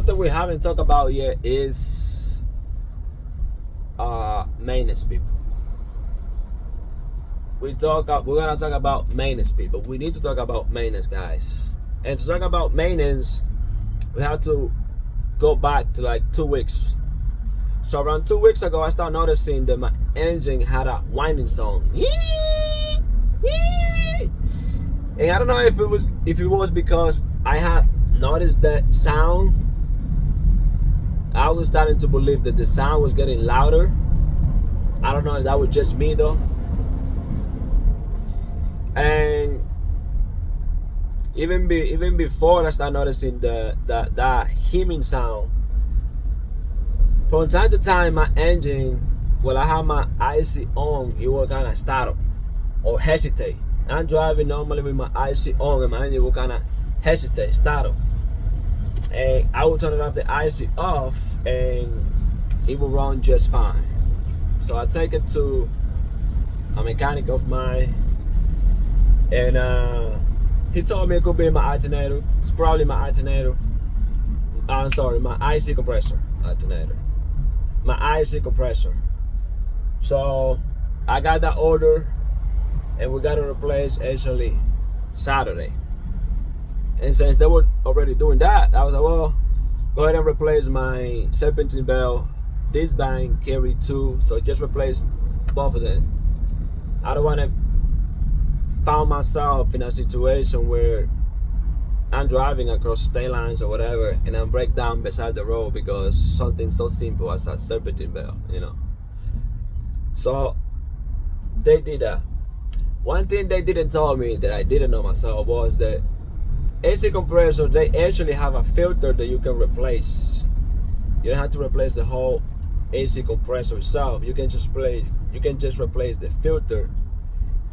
something we haven't talked about yet is maintenance people. We're gonna talk about maintenance people. We need to talk about maintenance, guys. And to talk about maintenance, we have to go back to like 2 weeks. So around 2 weeks ago, I started noticing that my engine had a whining song. And I don't know if it was because I had noticed that sound. I was starting to believe that the sound was getting louder. I don't know if that was just me though. And even before I started noticing that humming sound, from time to time my engine, while I have my IC on, it will kind of startle or hesitate. I'm driving normally with my IC on and my engine will kind of hesitate, startle. And I will turn it off, the IC off, and it will run just fine. So I take it to a mechanic of mine, and he told me it could be my alternator. It's probably my alternator. I'm sorry, my IC compressor alternator. My IC compressor. So I got that order, and we got to replace actually Saturday. And since they were already doing that, I was like, well, go ahead and replace my serpentine belt. This bank carry 2, so just replace both of them. I don't want to find myself in a situation where I'm driving across state lines or whatever, and I break down beside the road because something so simple as a serpentine belt, So they did that. One thing they didn't tell me that I didn't know myself was that AC compressor, they actually have a filter that you can replace. You don't have to replace the whole AC compressor itself. You can just replace the filter,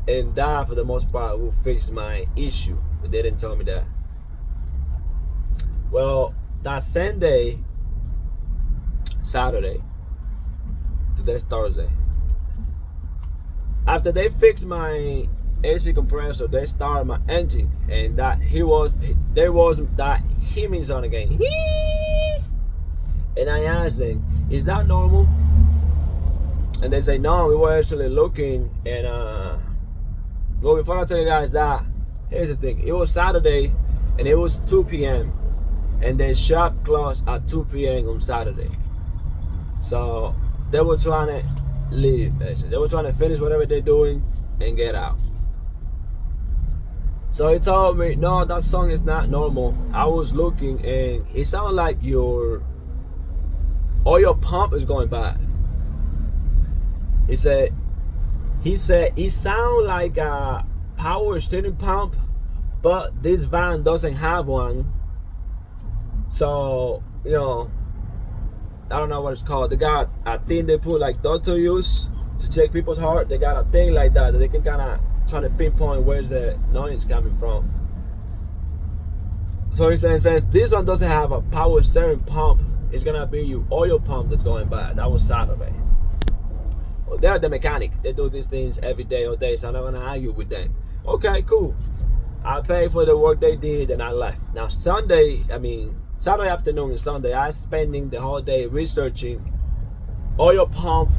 and that for the most part will fix my issue. But they didn't tell me that. Well, that same day, Saturday, today's Thursday, after they fixed my AC compressor, they started my engine, and there was that humming sound again. And I asked them, is that normal? And they say, no, we were actually looking. And well, before I tell you guys that, here's the thing. It was Saturday, and it was 2 p.m. and the shop closed at 2 p.m. on Saturday. So they were trying to leave, basically. They were trying to finish whatever they're doing and get out. So he told me, no, that song is not normal. I was looking, and it sounded like your oil pump is going bad. He said it sounds like a power steering pump, but this van doesn't have one. So, I don't know what it's called. They got a thing they put like doctor use to check people's heart. They got a thing like that they can kind of try to pinpoint where's the noise coming from. So he says this one doesn't have a power steering pump. It's gonna be your oil pump that's going bad. That was Saturday. Well, they're the mechanic. They do these things every day, all day. So I'm not gonna argue with them. Okay, cool. I paid for the work they did, and I left. Now Saturday afternoon and Sunday, I was spending the whole day researching oil pump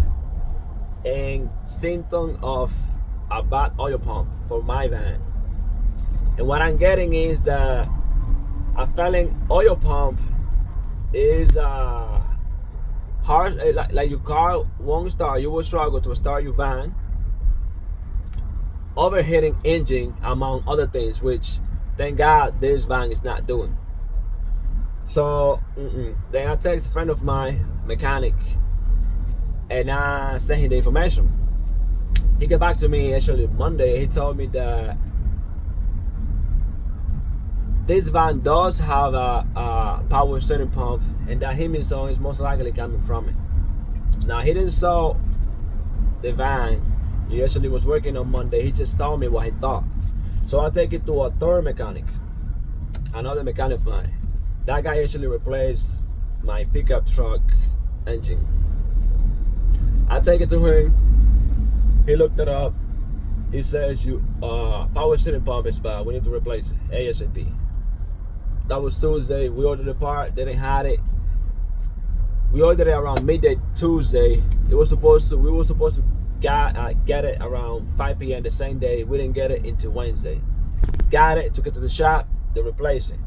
and symptom of a bad oil pump for my van. And what I'm getting is that a failing oil pump is hard, like your car won't start. You will struggle to start your van. Overheating engine, among other things, which thank God this van is not doing. So then I text a friend of mine, mechanic, and I sent him the information. He got back to me actually Monday. He told me that this van does have a power steering pump, and that humming song is most likely coming from it. Now he didn't sell the van. He actually was working on Monday. He just told me what he thought. So I take it to a third mechanic, another mechanic of mine. That guy actually replaced my pickup truck engine. I take it to him. He looked it up. He says, power steering pump is bad. We need to replace it ASAP. That was Tuesday. We ordered the part. They didn't have it. We ordered it around midday Tuesday. We were supposed to get it around 5 p.m. the same day. We didn't get it until Wednesday. Got it, took it to the shop. They replaced it.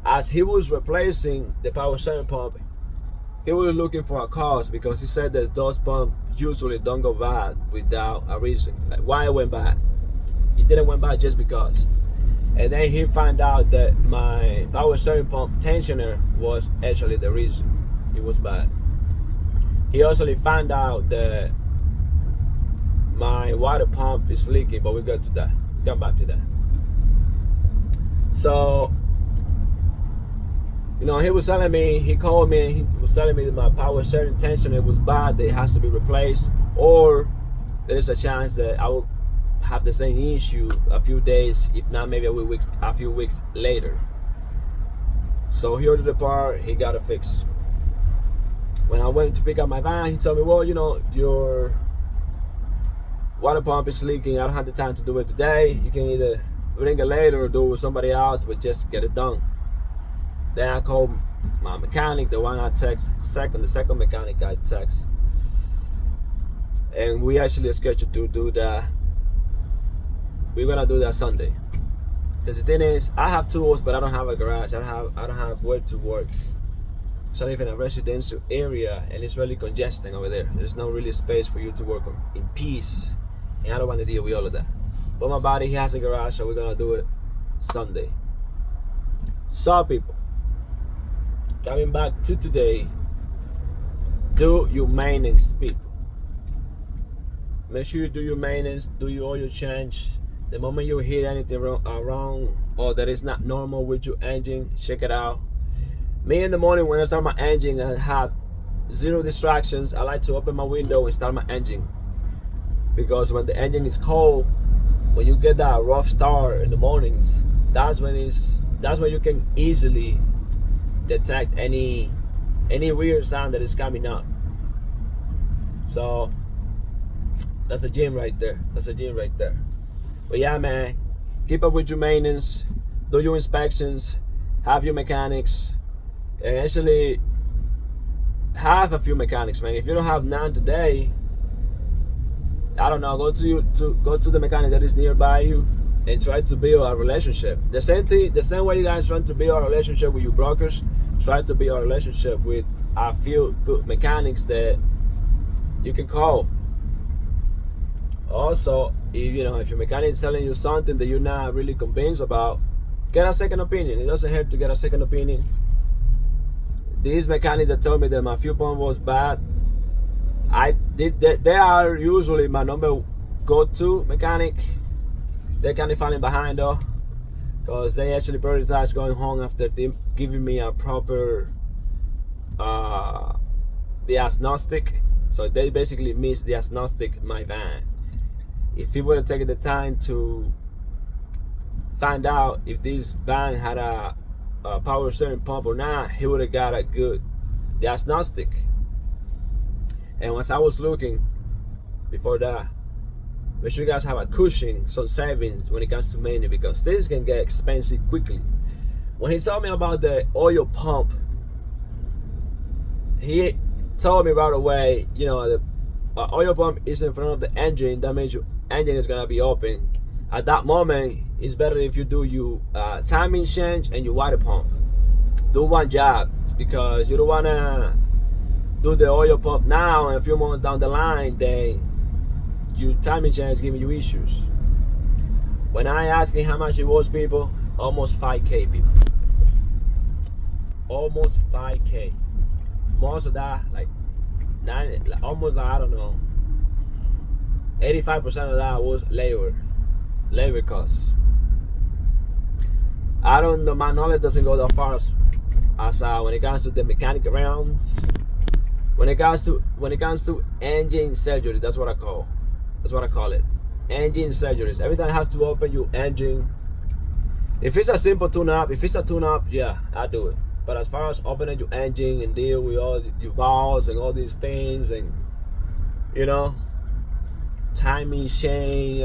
As he was replacing the power steering pump, he was looking for a cause because he said that those pumps usually don't go bad without a reason. Like why it went bad. It didn't went bad just because. And then he found out that my power steering pump tensioner was actually the reason it was bad. He also found out that my water pump is leaking, but we got to that. We'll come back to that. So, you know, he was telling me, he called me and he was telling me that my power steering tensioner was bad, that it has to be replaced, or there is a chance that I will have the same issue a few days, if not maybe a few weeks later. So he ordered the part, he got it fixed. When I went to pick up my van, he told me, well, you know, your water pump is leaking. I don't have the time to do it today. You can either bring it later or do it with somebody else, but just get it done. Then I called my mechanic, the one I text the second mechanic I text. And we actually scheduled to do that. We're gonna do that Sunday. Because the thing is, I have tools, but I don't have a garage. I don't have where to work. So I live in a residential area, and it's really congesting over there. There's no really space for you to work in peace, and I don't want to deal with all of that. But my buddy, he has a garage, so we're gonna do it Sunday. So people, coming back to today, do your maintenance, people. Make sure you do your maintenance, do your oil change. The moment you hear anything wrong or that is not normal with your engine, check it out. Me in the morning when I start my engine, I have zero distractions. I like to open my window and start my engine, because when the engine is cold, when you get that rough start in the mornings, that's when you can easily detect any weird sound that is coming up. So that's a gym right there. But yeah, man, keep up with your maintenance, do your inspections, have your mechanics, and actually have a few mechanics, man. If you don't have none today, I don't know, go to the mechanic that is nearby you and try to build a relationship. The same way you guys trying to build a relationship with your brokers, try to build a relationship with a few good mechanics that you can call. Also, if your mechanic is telling you something that you're not really convinced about, get a second opinion. It doesn't hurt to get a second opinion. These mechanics that told me that my fuel pump was bad, they are usually my number go-to mechanic. They're kind of falling behind though, because they actually prioritize going home after giving me a proper diagnostic. So they basically misdiagnostic my van. If he would have taken the time to find out if this van had a power steering pump or not, he would have got a good diagnostic. And once I was looking before that, make sure you guys have a cushion, some savings when it comes to maintenance, because things can get expensive quickly. When he told me about the oil pump, he told me right away, the oil pump is in front of the engine. That means your engine is gonna be open. At that moment, it's better if you do your timing change and your water pump. Do one job, because you don't wanna do the oil pump now and a few months down the line, then your timing change is giving you issues. When I asked him how much it was, people, almost 5K, people. Almost 5K. Most of that, almost, I don't know, 85% of that was labor costs. I don't know, my knowledge doesn't go that far as when it comes to the mechanic rounds. When it comes to engine surgery, that's what I call it. Engine surgeries. Every time you have to open your engine. If it's a simple tune-up, yeah, I do it. But as far as opening your engine and deal with all your valves and all these things, and timing chain,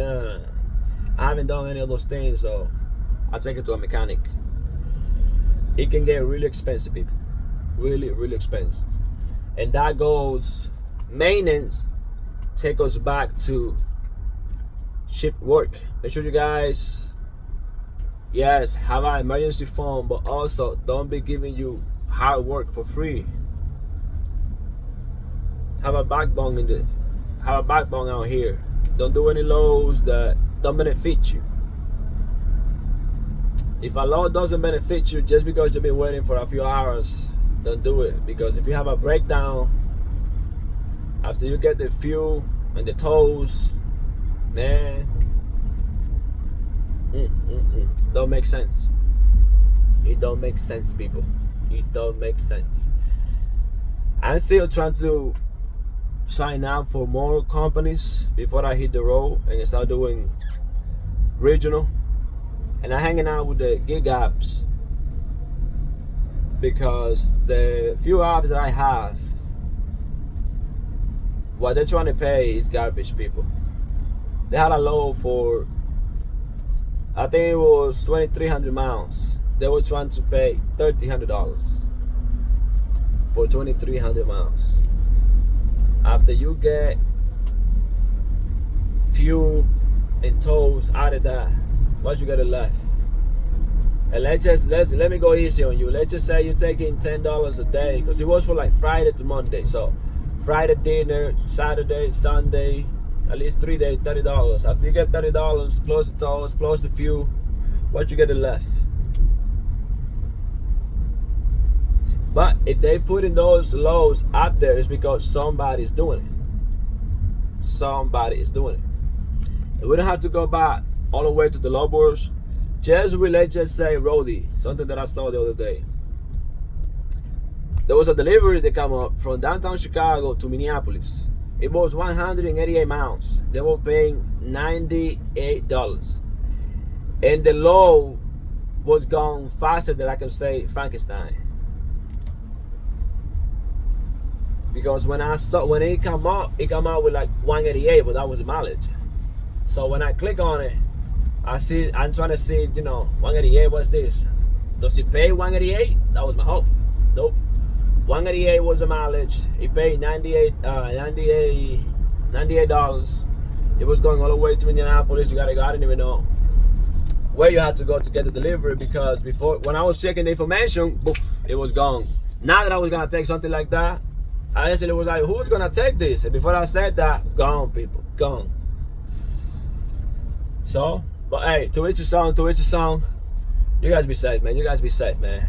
I haven't done any of those things, so I take it to a mechanic. it can get really expensive, people. Really, really expensive. And that goes maintenance, take us back to ship work. Make sure you guys, yes, have an emergency fund, but also don't be giving you hard work for free. Have a backbone out here. Don't do any loads that don't benefit you. If a load doesn't benefit you just because you've been waiting for a few hours, don't do it. Because if you have a breakdown after you get the fuel and the tolls, man, don't make sense. It don't make sense, people. It don't make sense. I'm still trying to sign up for more companies before I hit the road and start doing regional. And I'm hanging out with the gig apps because the few apps that I have, what they're trying to pay is garbage, people. They had a load for, I think it was 2,300 miles. They were trying to pay $1,300 for 2,300 miles. After you get fuel and tolls out of that, what you got left? And let me go easy on you. Let's just say you're taking $10 a day, because it was for like Friday to Monday. So Friday dinner, Saturday, Sunday, at least 3 days, $30. After you get $30 plus the tolls plus the fuel, what you get left? But if they put in those loads out there, it's because somebody's doing it. Somebody is doing it. We don't have to go back all the way to the lowboards. Let's just say roadie, something that I saw the other day. There was a delivery that came up from downtown Chicago to Minneapolis. It was 188 miles. They were paying $98. And the load was gone faster than I can say Frankenstein. Because when it come out with like 188, but that was the mileage. So when I click on it, I'm trying to see, 188, what's this? Does it pay 188? That was my hope. Nope. 188 was the mileage. It paid $98. It was going all the way to Indianapolis. You gotta go. I didn't even know where you had to go to get the delivery, because before, when I was checking the information, poof, it was gone. Now that I was gonna take something like that, I actually was like, who's gonna take this? And before I said that, gone, people, gone. So, but hey, to each his own. You guys be safe, man.